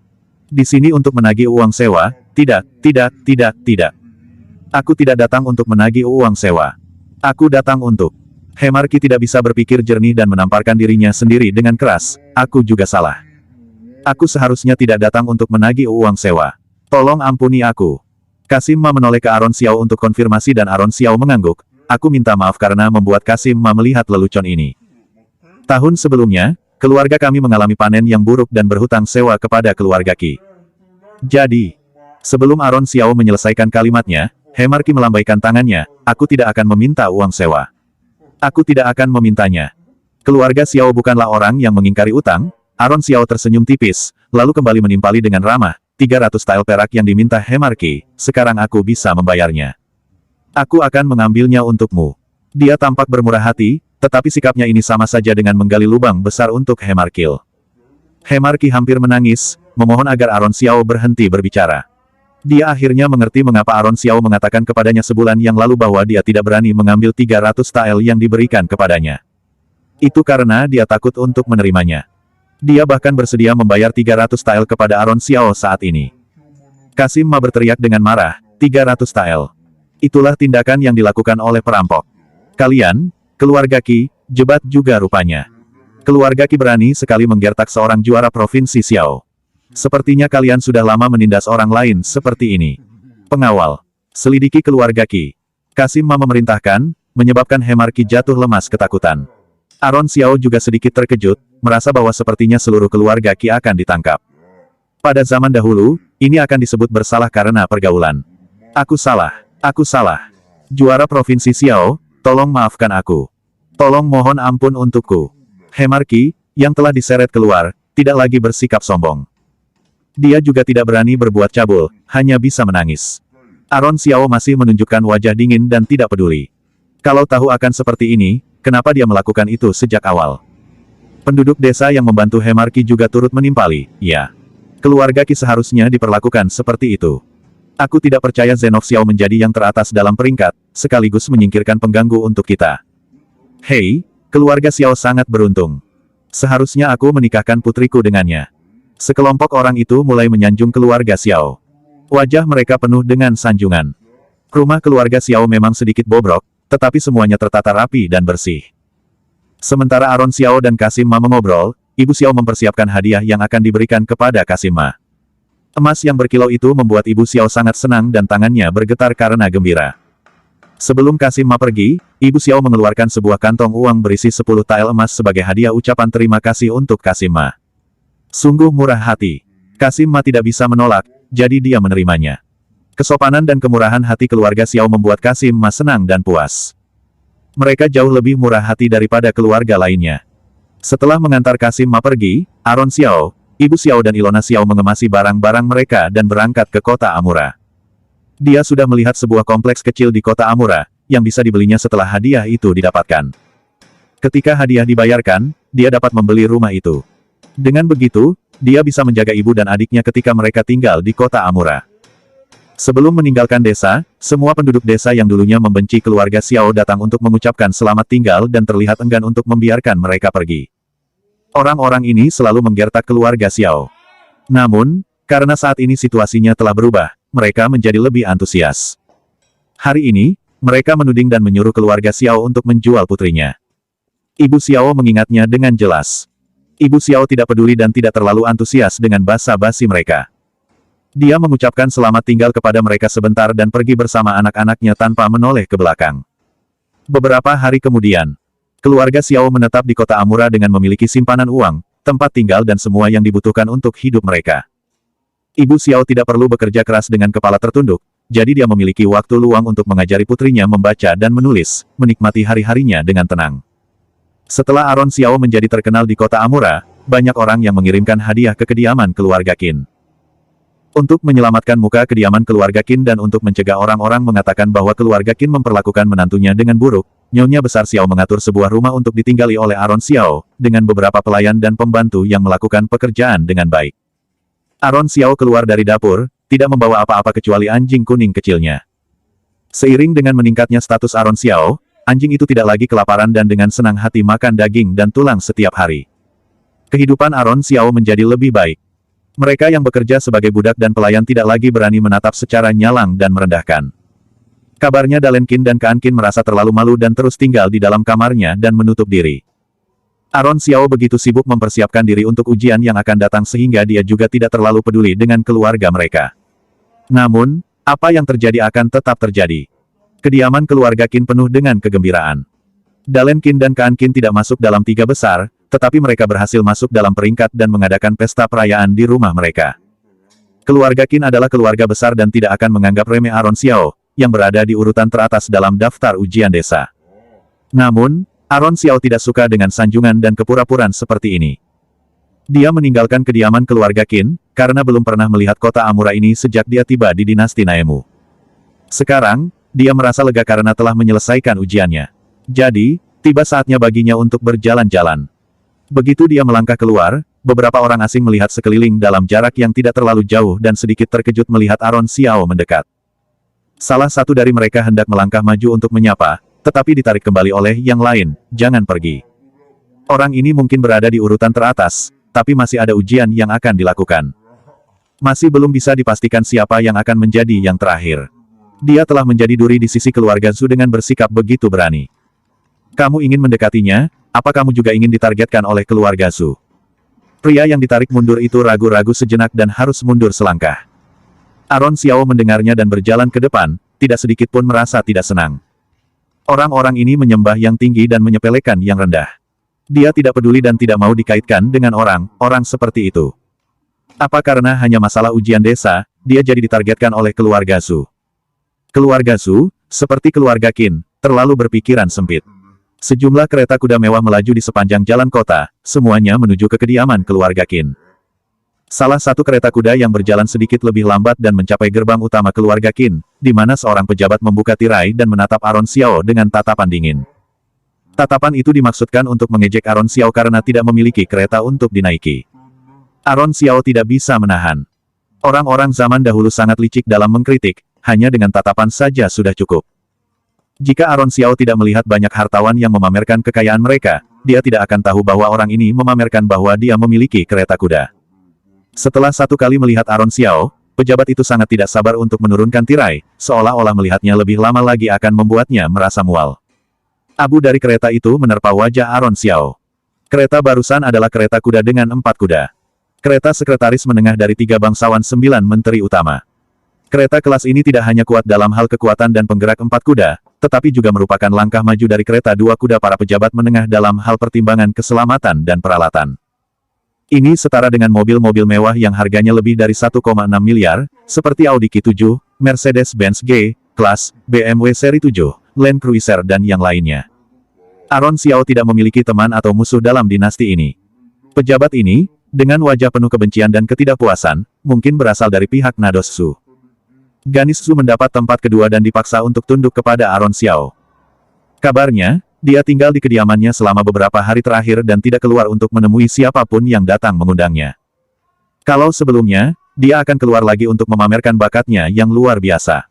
di sini untuk menagih uang sewa, tidak. Aku tidak datang untuk menagih uang sewa. Aku datang untuk... Hemarki tidak bisa berpikir jernih dan menamparkan dirinya sendiri dengan keras, aku juga salah. Aku seharusnya tidak datang untuk menagih uang sewa. Tolong ampuni aku. Kasim Ma menoleh ke Aron Xiao untuk konfirmasi dan Aron Xiao mengangguk, aku minta maaf karena membuat Kasim Ma melihat lelucon ini. Tahun sebelumnya, keluarga kami mengalami panen yang buruk dan berhutang sewa kepada keluarga Qi. Jadi, sebelum Aron Xiao menyelesaikan kalimatnya, Hemarki melambaikan tangannya, aku tidak akan meminta uang sewa. Aku tidak akan memintanya. Keluarga Xiao bukanlah orang yang mengingkari utang. Aron Xiao tersenyum tipis, lalu kembali menimpali dengan ramah, 300 tael perak yang diminta Hemarki, sekarang aku bisa membayarnya. Aku akan mengambilnya untukmu. Dia tampak bermurah hati, tetapi sikapnya ini sama saja dengan menggali lubang besar untuk Hemarki. Hemarki hampir menangis, memohon agar Aron Xiao berhenti berbicara. Dia akhirnya mengerti mengapa Aron Xiao mengatakan kepadanya sebulan yang lalu bahwa dia tidak berani mengambil 300 tael yang diberikan kepadanya. Itu karena dia takut untuk menerimanya. Dia bahkan bersedia membayar 300 tael kepada Aron Xiao saat ini. Kasim Ma berteriak dengan marah, 300 tael. Itulah tindakan yang dilakukan oleh perampok. Kalian, keluarga Qi, jebat juga rupanya. Keluarga Qi berani sekali menggertak seorang juara Provinsi Xiao. Sepertinya kalian sudah lama menindas orang lain seperti ini. Pengawal, selidiki keluarga Qi. Kasim Ma memerintahkan, menyebabkan Hemarki jatuh lemas ketakutan. Aron Xiao juga sedikit terkejut, merasa bahwa sepertinya seluruh keluarga Qi akan ditangkap. Pada zaman dahulu, ini akan disebut bersalah karena pergaulan. Aku salah. Juara Provinsi Xiao, tolong maafkan aku. Tolong mohon ampun untukku. Hemarki, yang telah diseret keluar, tidak lagi bersikap sombong. Dia juga tidak berani berbuat cabul, hanya bisa menangis. Aron Xiao masih menunjukkan wajah dingin dan tidak peduli. Kalau tahu akan seperti ini, kenapa dia melakukan itu sejak awal? Penduduk desa yang membantu Hemarki juga turut menimpali, ya. Keluarga Qi seharusnya diperlakukan seperti itu. Aku tidak percaya Zenov Xiao menjadi yang teratas dalam peringkat, sekaligus menyingkirkan pengganggu untuk kita. Hei, keluarga Xiao sangat beruntung. Seharusnya aku menikahkan putriku dengannya. Sekelompok orang itu mulai menyanjung keluarga Xiao. Wajah mereka penuh dengan sanjungan. Rumah keluarga Xiao memang sedikit bobrok, tetapi semuanya tertata rapi dan bersih. Sementara Aron Xiao dan Qasim Ma mengobrol, Ibu Xiao mempersiapkan hadiah yang akan diberikan kepada Qasim Ma. Emas yang berkilau itu membuat Ibu Xiao sangat senang dan tangannya bergetar karena gembira. Sebelum Qasim Ma pergi, Ibu Xiao mengeluarkan sebuah kantong uang berisi 10 tael emas sebagai hadiah ucapan terima kasih untuk Qasim Ma. Sungguh murah hati. Qasim Ma tidak bisa menolak, jadi dia menerimanya. Kesopanan dan kemurahan hati keluarga Xiao membuat Qasim Ma senang dan puas. Mereka jauh lebih murah hati daripada keluarga lainnya. Setelah mengantar Qasim Ma pergi, Aron Xiao, Ibu Xiao dan Ilona Xiao mengemasi barang-barang mereka dan berangkat ke kota Amura. Dia sudah melihat sebuah kompleks kecil di kota Amura, yang bisa dibelinya setelah hadiah itu didapatkan. Ketika hadiah dibayarkan, dia dapat membeli rumah itu. Dengan begitu, dia bisa menjaga ibu dan adiknya ketika mereka tinggal di kota Amura. Sebelum meninggalkan desa, semua penduduk desa yang dulunya membenci keluarga Xiao datang untuk mengucapkan selamat tinggal dan terlihat enggan untuk membiarkan mereka pergi. Orang-orang ini selalu menggertak keluarga Xiao. Namun, karena saat ini situasinya telah berubah, mereka menjadi lebih antusias. Hari ini, mereka menuding dan menyuruh keluarga Xiao untuk menjual putrinya. Ibu Xiao mengingatnya dengan jelas. Ibu Xiao tidak peduli dan tidak terlalu antusias dengan basa-basi mereka. Dia mengucapkan selamat tinggal kepada mereka sebentar dan pergi bersama anak-anaknya tanpa menoleh ke belakang. Beberapa hari kemudian, keluarga Xiao menetap di kota Amura dengan memiliki simpanan uang, tempat tinggal dan semua yang dibutuhkan untuk hidup mereka. Ibu Xiao tidak perlu bekerja keras dengan kepala tertunduk, jadi dia memiliki waktu luang untuk mengajari putrinya membaca dan menulis, menikmati hari-harinya dengan tenang. Setelah Aron Xiao menjadi terkenal di kota Amura, banyak orang yang mengirimkan hadiah ke kediaman keluarga Qin. Untuk menyelamatkan muka kediaman keluarga Qin dan untuk mencegah orang-orang mengatakan bahwa keluarga Qin memperlakukan menantunya dengan buruk, Nyonya Besar Xiao mengatur sebuah rumah untuk ditinggali oleh Aron Xiao, dengan beberapa pelayan dan pembantu yang melakukan pekerjaan dengan baik. Aron Xiao keluar dari dapur, tidak membawa apa-apa kecuali anjing kuning kecilnya. Seiring dengan meningkatnya status Aron Xiao, anjing itu tidak lagi kelaparan dan dengan senang hati makan daging dan tulang setiap hari. Kehidupan Aron Xiao menjadi lebih baik. Mereka yang bekerja sebagai budak dan pelayan tidak lagi berani menatap secara nyalang dan merendahkan. Kabarnya Dalen Qin dan Kaan Qin merasa terlalu malu dan terus tinggal di dalam kamarnya dan menutup diri. Aron Xiao begitu sibuk mempersiapkan diri untuk ujian yang akan datang sehingga dia juga tidak terlalu peduli dengan keluarga mereka. Namun, apa yang terjadi akan tetap terjadi. Kediaman keluarga Qin penuh dengan kegembiraan. Dalen Qin dan Kaan Qin tidak masuk dalam 3 besar, tetapi mereka berhasil masuk dalam peringkat dan mengadakan pesta perayaan di rumah mereka. Keluarga Qin adalah keluarga besar dan tidak akan menganggap remeh Aron Xiao, yang berada di urutan teratas dalam daftar ujian desa. Namun, Aron Xiao tidak suka dengan sanjungan dan kepura-puraan seperti ini. Dia meninggalkan kediaman keluarga Qin, karena belum pernah melihat kota Amura ini sejak dia tiba di dinasti Naemu. Sekarang, dia merasa lega karena telah menyelesaikan ujiannya. Jadi, tiba saatnya baginya untuk berjalan-jalan. Begitu dia melangkah keluar, beberapa orang asing melihat sekeliling dalam jarak yang tidak terlalu jauh dan sedikit terkejut melihat Aron Xiao mendekat. Salah satu dari mereka hendak melangkah maju untuk menyapa, tetapi ditarik kembali oleh yang lain, "Jangan pergi." Orang ini mungkin berada di urutan teratas, tapi masih ada ujian yang akan dilakukan. Masih belum bisa dipastikan siapa yang akan menjadi yang terakhir. Dia telah menjadi duri di sisi keluarga Zhu dengan bersikap begitu berani. Kamu ingin mendekatinya, apa kamu juga ingin ditargetkan oleh keluarga Zhu? Pria yang ditarik mundur itu ragu-ragu sejenak dan harus mundur selangkah. Aron Xiao mendengarnya dan berjalan ke depan, tidak sedikit pun merasa tidak senang. Orang-orang ini menyembah yang tinggi dan menyepelekan yang rendah. Dia tidak peduli dan tidak mau dikaitkan dengan orang seperti itu. Apa karena hanya masalah ujian desa, dia jadi ditargetkan oleh keluarga Zhu? Keluarga Zhu, seperti keluarga Qin, terlalu berpikiran sempit. Sejumlah kereta kuda mewah melaju di sepanjang jalan kota, semuanya menuju ke kediaman keluarga Qin. Salah satu kereta kuda yang berjalan sedikit lebih lambat dan mencapai gerbang utama keluarga Qin, di mana seorang pejabat membuka tirai dan menatap Aron Xiao dengan tatapan dingin. Tatapan itu dimaksudkan untuk mengejek Aron Xiao karena tidak memiliki kereta untuk dinaiki. Aron Xiao tidak bisa menahan. Orang-orang zaman dahulu sangat licik dalam mengkritik, hanya dengan tatapan saja sudah cukup. Jika Aron Xiao tidak melihat banyak hartawan yang memamerkan kekayaan mereka, dia tidak akan tahu bahwa orang ini memamerkan bahwa dia memiliki kereta kuda. Setelah satu kali melihat Aron Xiao, pejabat itu sangat tidak sabar untuk menurunkan tirai, seolah-olah melihatnya lebih lama lagi akan membuatnya merasa mual. Abu dari kereta itu menerpa wajah Aron Xiao. Kereta barusan adalah kereta kuda dengan 4 kuda. Kereta sekretaris menengah dari 3 bangsawan 9 menteri utama. Kereta kelas ini tidak hanya kuat dalam hal kekuatan dan penggerak 4 kuda, tetapi juga merupakan langkah maju dari kereta 2 kuda para pejabat menengah dalam hal pertimbangan keselamatan dan peralatan. Ini setara dengan mobil-mobil mewah yang harganya lebih dari 1,6 miliar, seperti Audi Q7, Mercedes-Benz G-Class, BMW seri 7, Land Cruiser dan yang lainnya. Aron Xiao tidak memiliki teman atau musuh dalam dinasti ini. Pejabat ini, dengan wajah penuh kebencian dan ketidakpuasan, mungkin berasal dari pihak Nados Su. Ganis Su mendapat tempat kedua dan dipaksa untuk tunduk kepada Aron Xiao. Kabarnya, dia tinggal di kediamannya selama beberapa hari terakhir dan tidak keluar untuk menemui siapapun yang datang mengundangnya. Kalau sebelumnya, dia akan keluar lagi untuk memamerkan bakatnya yang luar biasa.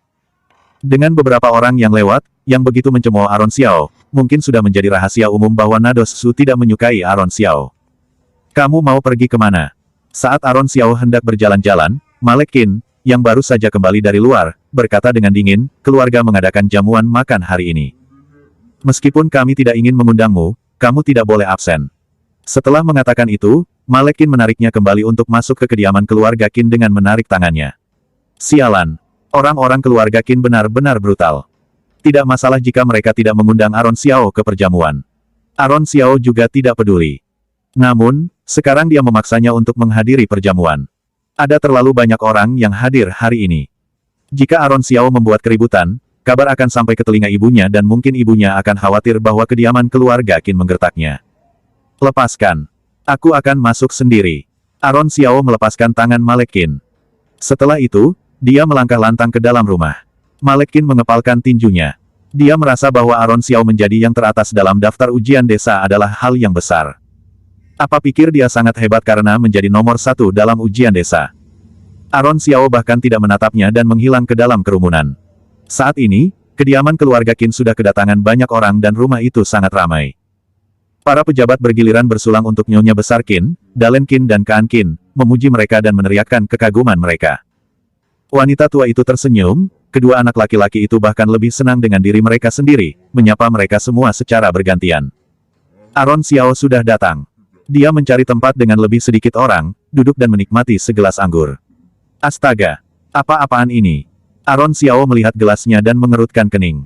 Dengan beberapa orang yang lewat, yang begitu mencemooh Aron Xiao, mungkin sudah menjadi rahasia umum bahwa Nados Su tidak menyukai Aron Xiao. Kamu mau pergi kemana? Saat Aron Xiao hendak berjalan-jalan, Malek Qin, yang baru saja kembali dari luar, berkata dengan dingin, keluarga mengadakan jamuan makan hari ini. Meskipun kami tidak ingin mengundangmu, kamu tidak boleh absen. Setelah mengatakan itu, Malek Qin menariknya kembali untuk masuk ke kediaman keluarga Qin dengan menarik tangannya. Sialan. Orang-orang keluarga Qin benar-benar brutal. Tidak masalah jika mereka tidak mengundang Aron Xiao ke perjamuan. Aron Xiao juga tidak peduli. Namun, sekarang dia memaksanya untuk menghadiri perjamuan. Ada terlalu banyak orang yang hadir hari ini. Jika Aron Xiao membuat keributan, kabar akan sampai ke telinga ibunya dan mungkin ibunya akan khawatir bahwa kediaman keluarga Qin menggertaknya. Lepaskan. Aku akan masuk sendiri. Aron Xiao melepaskan tangan Malek Qin. Setelah itu, dia melangkah lantang ke dalam rumah. Malek Qin mengepalkan tinjunya. Dia merasa bahwa Aron Xiao menjadi yang teratas dalam daftar ujian desa adalah hal yang besar. Apa pikir dia sangat hebat karena menjadi nomor 1 dalam ujian desa? Aron Xiao bahkan tidak menatapnya dan menghilang ke dalam kerumunan. Saat ini, kediaman keluarga Qin sudah kedatangan banyak orang dan rumah itu sangat ramai. Para pejabat bergiliran bersulang untuk Nyonya Besar Qin, Dalen Qin dan Kaan Qin, memuji mereka dan meneriakkan kekaguman mereka. Wanita tua itu tersenyum, kedua anak laki-laki itu bahkan lebih senang dengan diri mereka sendiri, menyapa mereka semua secara bergantian. Aron Xiao sudah datang. Dia mencari tempat dengan lebih sedikit orang, duduk dan menikmati segelas anggur. Astaga! Apa-apaan ini? Aron Xiao melihat gelasnya dan mengerutkan kening.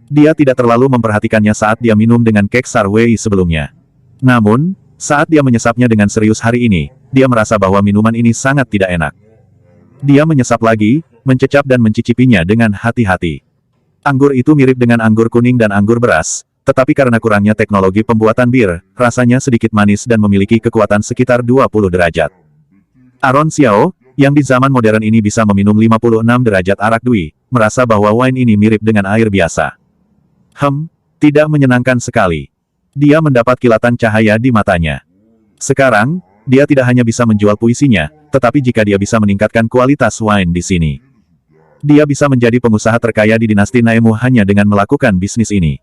Dia tidak terlalu memperhatikannya saat dia minum dengan Keksar Wei sebelumnya. Namun, saat dia menyesapnya dengan serius hari ini, dia merasa bahwa minuman ini sangat tidak enak. Dia menyesap lagi, mencecap dan mencicipinya dengan hati-hati. Anggur itu mirip dengan anggur kuning dan anggur beras, tetapi karena kurangnya teknologi pembuatan bir, rasanya sedikit manis dan memiliki kekuatan sekitar 20 derajat. Aron Xiao, yang di zaman modern ini bisa meminum 56 derajat arak dui, merasa bahwa wine ini mirip dengan air biasa. Tidak menyenangkan sekali. Dia mendapat kilatan cahaya di matanya. Sekarang, dia tidak hanya bisa menjual puisinya, tetapi jika dia bisa meningkatkan kualitas wine di sini. Dia bisa menjadi pengusaha terkaya di dinasti Naemu hanya dengan melakukan bisnis ini.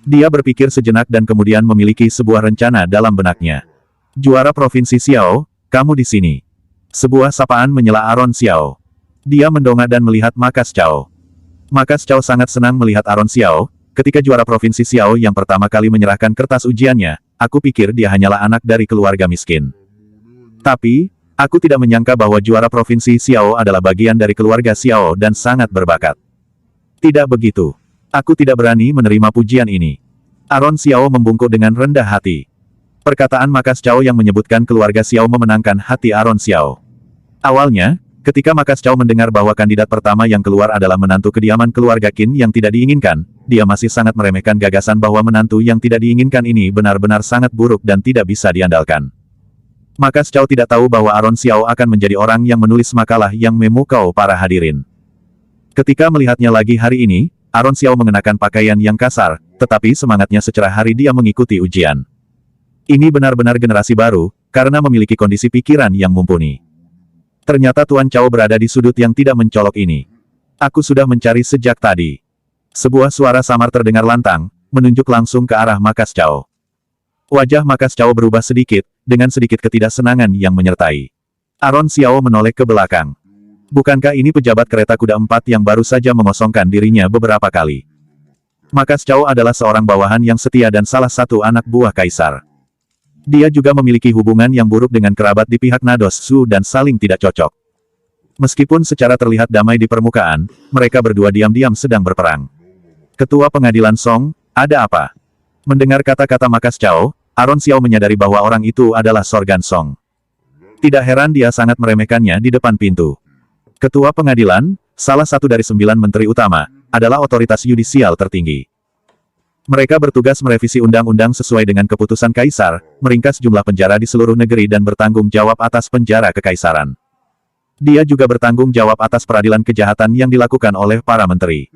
Dia berpikir sejenak dan kemudian memiliki sebuah rencana dalam benaknya. Juara Provinsi Xiao, kamu di sini. Sebuah sapaan menyela Aron Xiao. Dia mendongak dan melihat Makas Cao. Makas Cao sangat senang melihat Aron Xiao. Ketika juara Provinsi Xiao yang pertama kali menyerahkan kertas ujiannya, aku pikir dia hanyalah anak dari keluarga miskin. Tapi, aku tidak menyangka bahwa juara Provinsi Xiao adalah bagian dari keluarga Xiao dan sangat berbakat. Tidak begitu. Aku tidak berani menerima pujian ini. Aron Xiao membungkuk dengan rendah hati. Perkataan Makas Cao yang menyebutkan keluarga Xiao memenangkan hati Aron Xiao. Awalnya, Ketika Makas Chow mendengar bahwa kandidat pertama yang keluar adalah menantu kediaman keluarga Qin yang tidak diinginkan, dia masih sangat meremehkan gagasan bahwa menantu yang tidak diinginkan ini benar-benar sangat buruk dan tidak bisa diandalkan. Makas Chow tidak tahu bahwa Aaron Xiao akan menjadi orang yang menulis makalah yang memukau para hadirin. Ketika melihatnya lagi hari ini, Aaron Xiao mengenakan pakaian yang kasar, tetapi semangatnya secerah hari dia mengikuti ujian. Ini benar-benar generasi baru, karena memiliki kondisi pikiran yang mumpuni. Ternyata Tuan Chow berada di sudut yang tidak mencolok ini. Aku sudah mencari sejak tadi. Sebuah suara samar terdengar lantang, menunjuk langsung ke arah Makas Chow. Wajah Makas Chow berubah sedikit, dengan sedikit ketidaksenangan yang menyertai. Aaron Xiao menoleh ke belakang. Bukankah ini pejabat kereta kuda 4 yang baru saja mengosongkan dirinya beberapa kali? Makas Chow adalah seorang bawahan yang setia dan salah satu anak buah kaisar. Dia juga memiliki hubungan yang buruk dengan kerabat di pihak Nados Su dan saling tidak cocok. Meskipun secara terlihat damai di permukaan, mereka berdua diam-diam sedang berperang. Ketua Pengadilan Song, ada apa? Mendengar kata-kata Makas Chow, Aaron Xiao menyadari bahwa orang itu adalah Sorgan Song. Tidak heran dia sangat meremehkannya di depan pintu. Ketua Pengadilan, salah satu dari 9 menteri utama, adalah otoritas yudisial tertinggi. Mereka bertugas merevisi undang-undang sesuai dengan keputusan kaisar, meringkas jumlah penjara di seluruh negeri dan bertanggung jawab atas penjara kekaisaran. Dia juga bertanggung jawab atas peradilan kejahatan yang dilakukan oleh para menteri.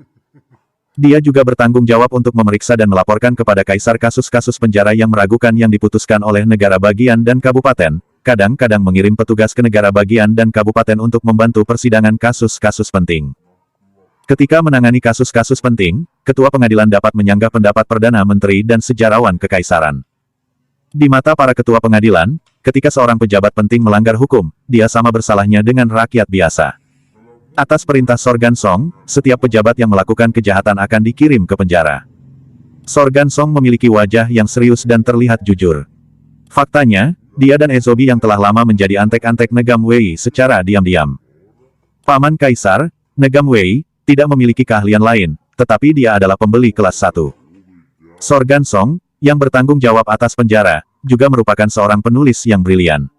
Dia juga bertanggung jawab untuk memeriksa dan melaporkan kepada kaisar kasus-kasus penjara yang meragukan yang diputuskan oleh negara bagian dan kabupaten, kadang-kadang mengirim petugas ke negara bagian dan kabupaten untuk membantu persidangan kasus-kasus penting. Ketika menangani kasus-kasus penting, Ketua Pengadilan dapat menyanggah pendapat Perdana Menteri dan sejarawan kekaisaran. Di mata para Ketua Pengadilan, ketika seorang pejabat penting melanggar hukum, dia sama bersalahnya dengan rakyat biasa. Atas perintah Sorgan Song, setiap pejabat yang melakukan kejahatan akan dikirim ke penjara. Sorgan Song memiliki wajah yang serius dan terlihat jujur. Faktanya, dia dan Ezobi yang telah lama menjadi antek-antek Negam Wei secara diam-diam. Paman Kaisar, Negam Wei, tidak memiliki keahlian lain, tetapi dia adalah pembeli kelas 1. Sorgan Song, yang bertanggung jawab atas penjara, juga merupakan seorang penulis yang brilian.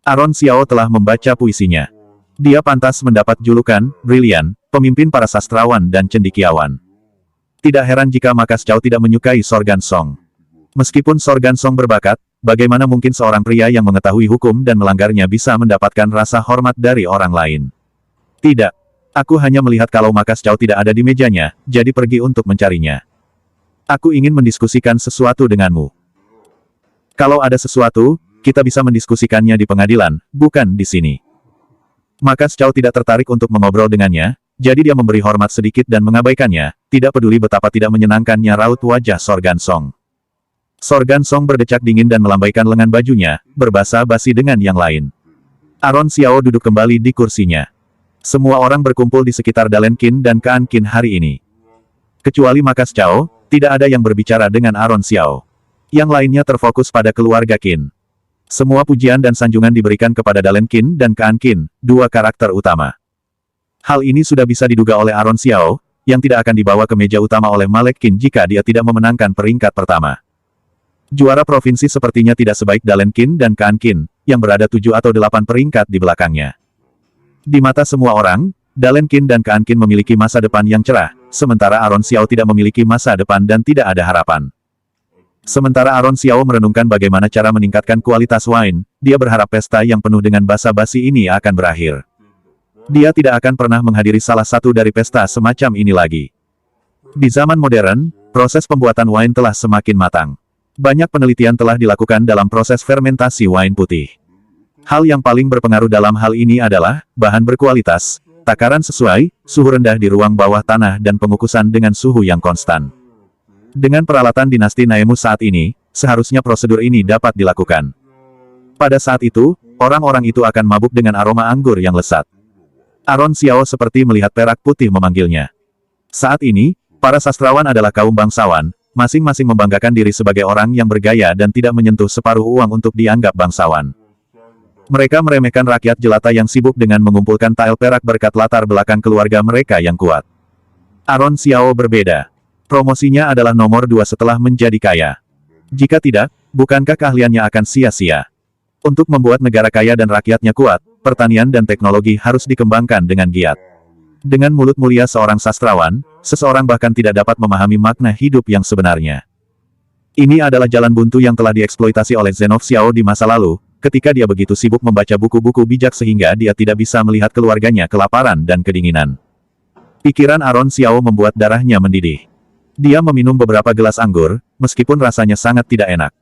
Aaron Xiao telah membaca puisinya. Dia pantas mendapat julukan, brilian, pemimpin para sastrawan dan cendekiawan. Tidak heran jika Makas Chow tidak menyukai Sorgan Song. Meskipun Sorgan Song berbakat, bagaimana mungkin seorang pria yang mengetahui hukum dan melanggarnya bisa mendapatkan rasa hormat dari orang lain? Tidak. Aku hanya melihat kalau Makas Chow tidak ada di mejanya, jadi pergi untuk mencarinya. Aku ingin mendiskusikan sesuatu denganmu. Kalau ada sesuatu, kita bisa mendiskusikannya di pengadilan, bukan di sini. Makas Chow tidak tertarik untuk mengobrol dengannya, jadi dia memberi hormat sedikit dan mengabaikannya, tidak peduli betapa tidak menyenangkannya raut wajah Sorgan Song. Sorgan Song berdecak dingin dan melambaikan lengan bajunya, berbasa-basi dengan yang lain. Aaron Xiao duduk kembali di kursinya. Semua orang berkumpul di sekitar Dalen Qin dan Kaan Qin hari ini. Kecuali Makas Chow, tidak ada yang berbicara dengan Aaron Xiao. Yang lainnya terfokus pada keluarga Qin. Semua pujian dan sanjungan diberikan kepada Dalen Qin dan Kaan Qin, dua karakter utama. Hal ini sudah bisa diduga oleh Aaron Xiao, yang tidak akan dibawa ke meja utama oleh Malek Qin jika dia tidak memenangkan peringkat pertama. Juara provinsi sepertinya tidak sebaik Dalen Qin dan Kaan Qin, yang berada 7 atau 8 peringkat di belakangnya. Di mata semua orang, Dalen Qin dan Kaan Qin memiliki masa depan yang cerah, sementara Aaron Xiao tidak memiliki masa depan dan tidak ada harapan. Sementara Aaron Xiao merenungkan bagaimana cara meningkatkan kualitas wine, dia berharap pesta yang penuh dengan basa-basi ini akan berakhir. Dia tidak akan pernah menghadiri salah satu dari pesta semacam ini lagi. Di zaman modern, proses pembuatan wine telah semakin matang. Banyak penelitian telah dilakukan dalam proses fermentasi wine putih. Hal yang paling berpengaruh dalam hal ini adalah, bahan berkualitas, takaran sesuai, suhu rendah di ruang bawah tanah dan pengukusan dengan suhu yang konstan. Dengan peralatan dinasti Naemu saat ini, seharusnya prosedur ini dapat dilakukan. Pada saat itu, orang-orang itu akan mabuk dengan aroma anggur yang lesat. Aaron Xiao seperti melihat perak putih memanggilnya. Saat ini, para sastrawan adalah kaum bangsawan, masing-masing membanggakan diri sebagai orang yang bergaya dan tidak menyentuh separuh uang untuk dianggap bangsawan. Mereka meremehkan rakyat jelata yang sibuk dengan mengumpulkan tael perak berkat latar belakang keluarga mereka yang kuat. Aaron Xiao berbeda. Promosinya adalah nomor 2 setelah menjadi kaya. Jika tidak, bukankah keahliannya akan sia-sia? Untuk membuat negara kaya dan rakyatnya kuat, pertanian dan teknologi harus dikembangkan dengan giat. Dengan mulut mulia seorang sastrawan, seseorang bahkan tidak dapat memahami makna hidup yang sebenarnya. Ini adalah jalan buntu yang telah dieksploitasi oleh Zhenov Xiao di masa lalu, ketika dia begitu sibuk membaca buku-buku bijak sehingga dia tidak bisa melihat keluarganya kelaparan dan kedinginan. Pikiran Aron Xiao membuat darahnya mendidih. Dia meminum beberapa gelas anggur, meskipun rasanya sangat tidak enak.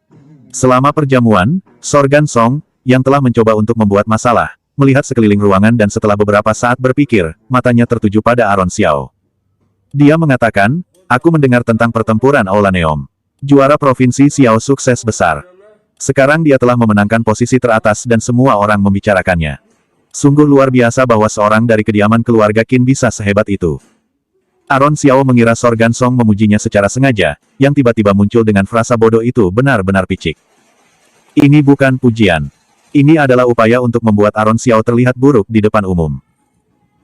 Selama perjamuan, Sorgan Song, yang telah mencoba untuk membuat masalah, melihat sekeliling ruangan dan setelah beberapa saat berpikir, matanya tertuju pada Aron Xiao. Dia mengatakan, aku mendengar tentang pertempuran Aula Neom. Juara provinsi Xiao sukses besar. Sekarang dia telah memenangkan posisi teratas dan semua orang membicarakannya. Sungguh luar biasa bahwa seorang dari kediaman keluarga Qin bisa sehebat itu. Aron Xiao mengira Sorgan Song memujinya secara sengaja, yang tiba-tiba muncul dengan frasa bodoh itu benar-benar picik. Ini bukan pujian. Ini adalah upaya untuk membuat Aron Xiao terlihat buruk di depan umum.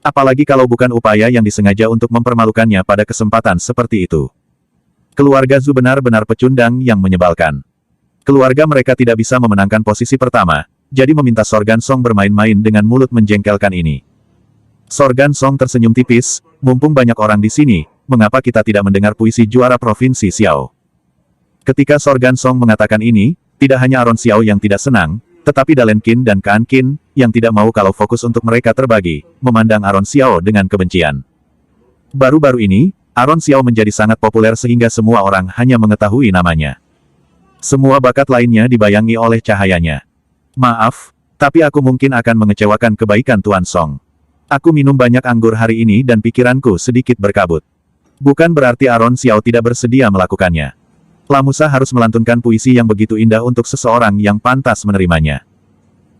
Apalagi kalau bukan upaya yang disengaja untuk mempermalukannya pada kesempatan seperti itu. Keluarga Zhu benar-benar pecundang yang menyebalkan. Keluarga mereka tidak bisa memenangkan posisi pertama, jadi meminta Sorgan Song bermain-main dengan mulut menjengkelkan ini. Sorgan Song tersenyum tipis, mumpung banyak orang di sini, mengapa kita tidak mendengar puisi juara provinsi Xiao? Ketika Sorgan Song mengatakan ini, tidak hanya Aron Xiao yang tidak senang, tetapi Dalen Qin dan Kaan Qin, yang tidak mau kalau fokus untuk mereka terbagi, memandang Aron Xiao dengan kebencian. Baru-baru ini, Aron Xiao menjadi sangat populer sehingga semua orang hanya mengetahui namanya. Semua bakat lainnya dibayangi oleh cahayanya. Maaf, tapi aku mungkin akan mengecewakan kebaikan Tuan Song. Aku minum banyak anggur hari ini dan pikiranku sedikit berkabut. Bukan berarti Aron Xiao tidak bersedia melakukannya. Lamusa harus melantunkan puisi yang begitu indah untuk seseorang yang pantas menerimanya.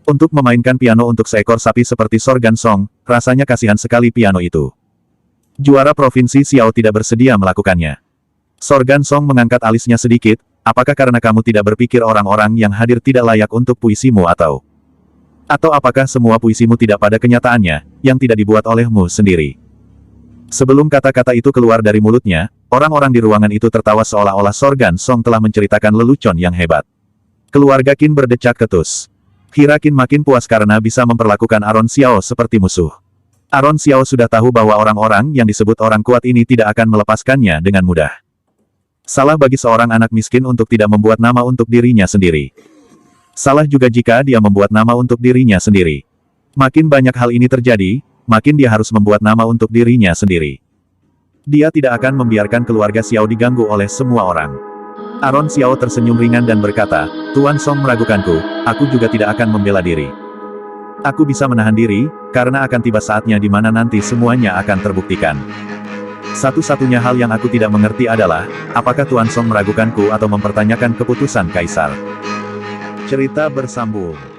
Untuk memainkan piano untuk seekor sapi seperti Sorgan Song, rasanya kasihan sekali piano itu. Juara provinsi Xiao tidak bersedia melakukannya. Sorgan Song mengangkat alisnya sedikit, apakah karena kamu tidak berpikir orang-orang yang hadir tidak layak untuk puisimu atau apakah semua puisimu tidak pada kenyataannya, yang tidak dibuat olehmu sendiri? Sebelum kata-kata itu keluar dari mulutnya, orang-orang di ruangan itu tertawa seolah-olah Sorgan Song telah menceritakan lelucon yang hebat. Keluarga Qin berdecak ketus. Kira Qin makin puas karena bisa memperlakukan Aron Xiao seperti musuh. Aron Xiao sudah tahu bahwa orang-orang yang disebut orang kuat ini tidak akan melepaskannya dengan mudah. Salah bagi seorang anak miskin untuk tidak membuat nama untuk dirinya sendiri. Salah juga jika dia membuat nama untuk dirinya sendiri. Makin banyak hal ini terjadi, makin dia harus membuat nama untuk dirinya sendiri. Dia tidak akan membiarkan keluarga Xiao diganggu oleh semua orang. Aron Xiao tersenyum ringan dan berkata, Tuan Song meragukanku, aku juga tidak akan membela diri. Aku bisa menahan diri, karena akan tiba saatnya di mana nanti semuanya akan terbuktikan. Satu-satunya hal yang aku tidak mengerti adalah, apakah Tuan Song meragukanku atau mempertanyakan keputusan Kaisar. Cerita bersambung.